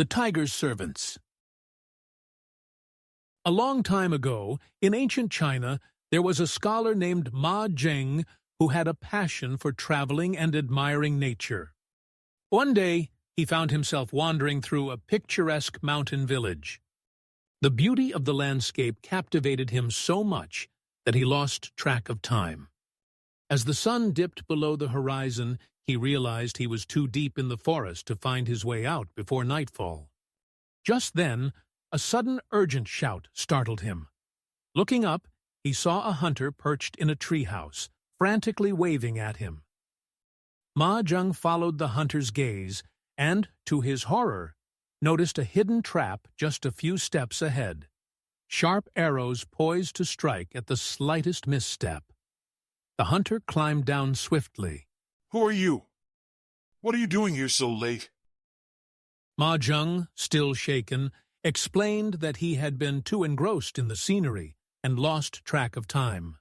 The Tiger's Servants. A long time ago, in ancient China, there was a scholar named Ma Zheng who had a passion for traveling and admiring nature. One day, he found himself wandering through a picturesque mountain village. The beauty of the landscape captivated him so much that he lost track of time. As the sun dipped below the horizon, he realized he was too deep in the forest to find his way out before nightfall. Just then, a sudden urgent shout startled him. Looking up, he saw a hunter perched in a treehouse, frantically waving at him. Ma Zheng followed the hunter's gaze and, to his horror, noticed a hidden trap just a few steps ahead. Sharp arrows poised to strike at the slightest misstep. The hunter climbed down swiftly. Who are you? What are you doing here so late? Ma Zheng, still shaken, explained that he had been too engrossed in the scenery and lost track of time.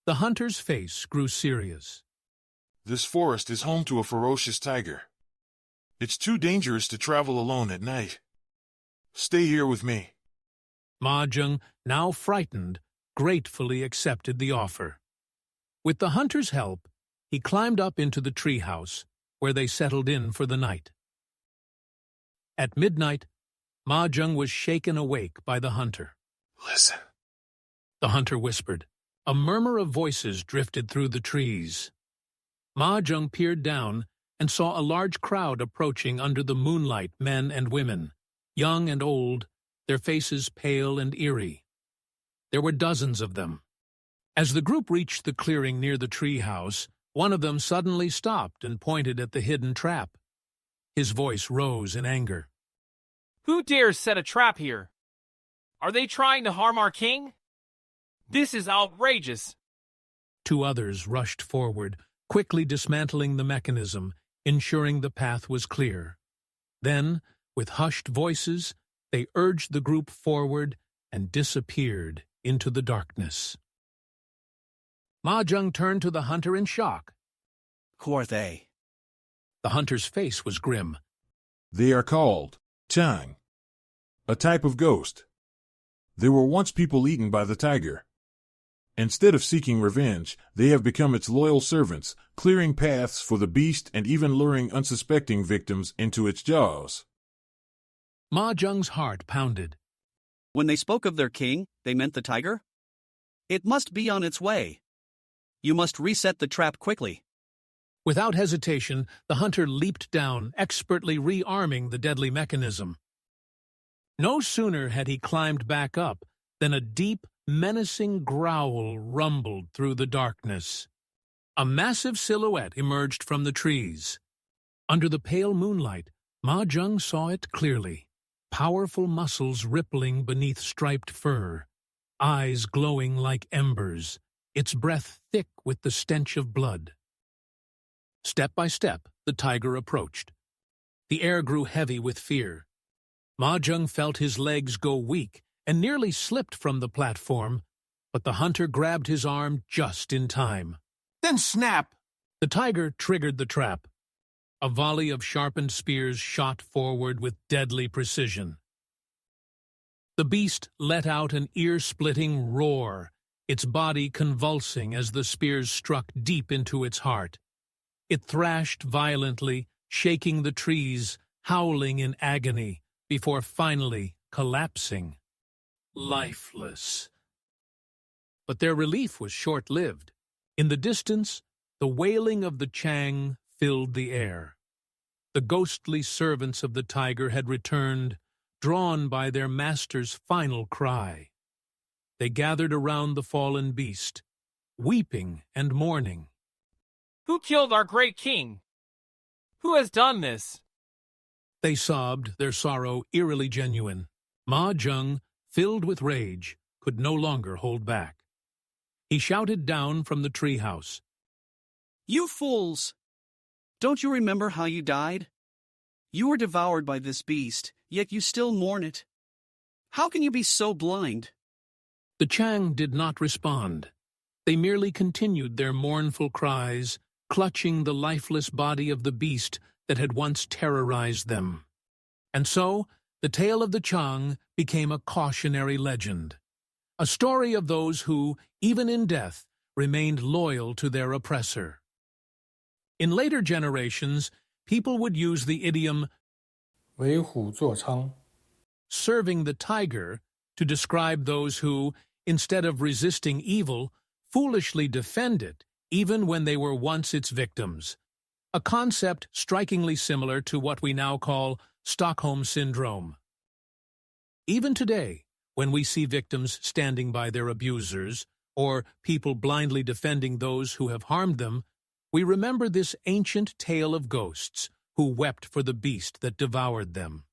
The hunter's face grew serious. This forest is home to a ferocious tiger. It's too dangerous to travel alone at night. Stay here with me. Ma Zheng, now frightened, gratefully accepted the offer. With the hunter's help, he climbed up into the treehouse, where they settled in for the night. At midnight, Ma Zheng was shaken awake by the hunter. Listen, the hunter whispered. A murmur of voices drifted through the trees. Ma Zheng peered down and saw a large crowd approaching under the moonlight, men and women, young and old, their faces pale and eerie. There were dozens of them. As the group reached the clearing near the treehouse, one of them suddenly stopped and pointed at the hidden trap. His voice rose in anger. Who dares set a trap here? Are they trying to harm our king? This is outrageous. Two others rushed forward, quickly dismantling the mechanism, ensuring the path was clear. Then, with hushed voices, they urged the group forward and disappeared into the darkness. Ma Zheng turned to the hunter in shock. Who are they? The hunter's face was grim. They are called Chang, a type of ghost. They were once people eaten by the tiger. Instead of seeking revenge, they have become its loyal servants, clearing paths for the beast and even luring unsuspecting victims into its jaws. Ma Zheng's heart pounded. When they spoke of their king, they meant the tiger? It must be on its way. You must reset the trap quickly. Without hesitation, the hunter leaped down, expertly rearming the deadly mechanism. No sooner had he climbed back up than a deep, menacing growl rumbled through the darkness. A massive silhouette emerged from the trees. Under the pale moonlight, Ma Zheng saw it clearly. Powerful muscles rippling beneath striped fur, eyes glowing like embers, its breath thick with the stench of blood. Step by step, the tiger approached. The air grew heavy with fear. Ma Zheng felt his legs go weak and nearly slipped from the platform, but the hunter grabbed his arm just in time. Then snap! The tiger triggered the trap. A volley of sharpened spears shot forward with deadly precision. The beast let out an ear-splitting roar, its body convulsing as the spears struck deep into its heart. It thrashed violently, shaking the trees, howling in agony, before finally collapsing, lifeless. But their relief was short-lived. In the distance, the wailing of the Chang filled the air. The ghostly servants of the tiger had returned, drawn by their master's final cry. They gathered around the fallen beast, weeping and mourning. Who killed our great king? Who has done this? They sobbed, their sorrow eerily genuine. Ma Zheng, filled with rage, could no longer hold back. He shouted down from the treehouse. You fools! Don't you remember how you died? You were devoured by this beast, yet you still mourn it. How can you be so blind? The Chang did not respond. They merely continued their mournful cries, clutching the lifeless body of the beast that had once terrorized them. And so, the tale of the Chang became a cautionary legend, a story of those who, even in death, remained loyal to their oppressor. In later generations, people would use the idiom 为虎作伥 serving the tiger to describe those who, instead of resisting evil, foolishly defend it, even when they were once its victims, a concept strikingly similar to what we now call Stockholm Syndrome. Even today, when we see victims standing by their abusers, or people blindly defending those who have harmed them, we remember this ancient tale of ghosts who wept for the beast that devoured them.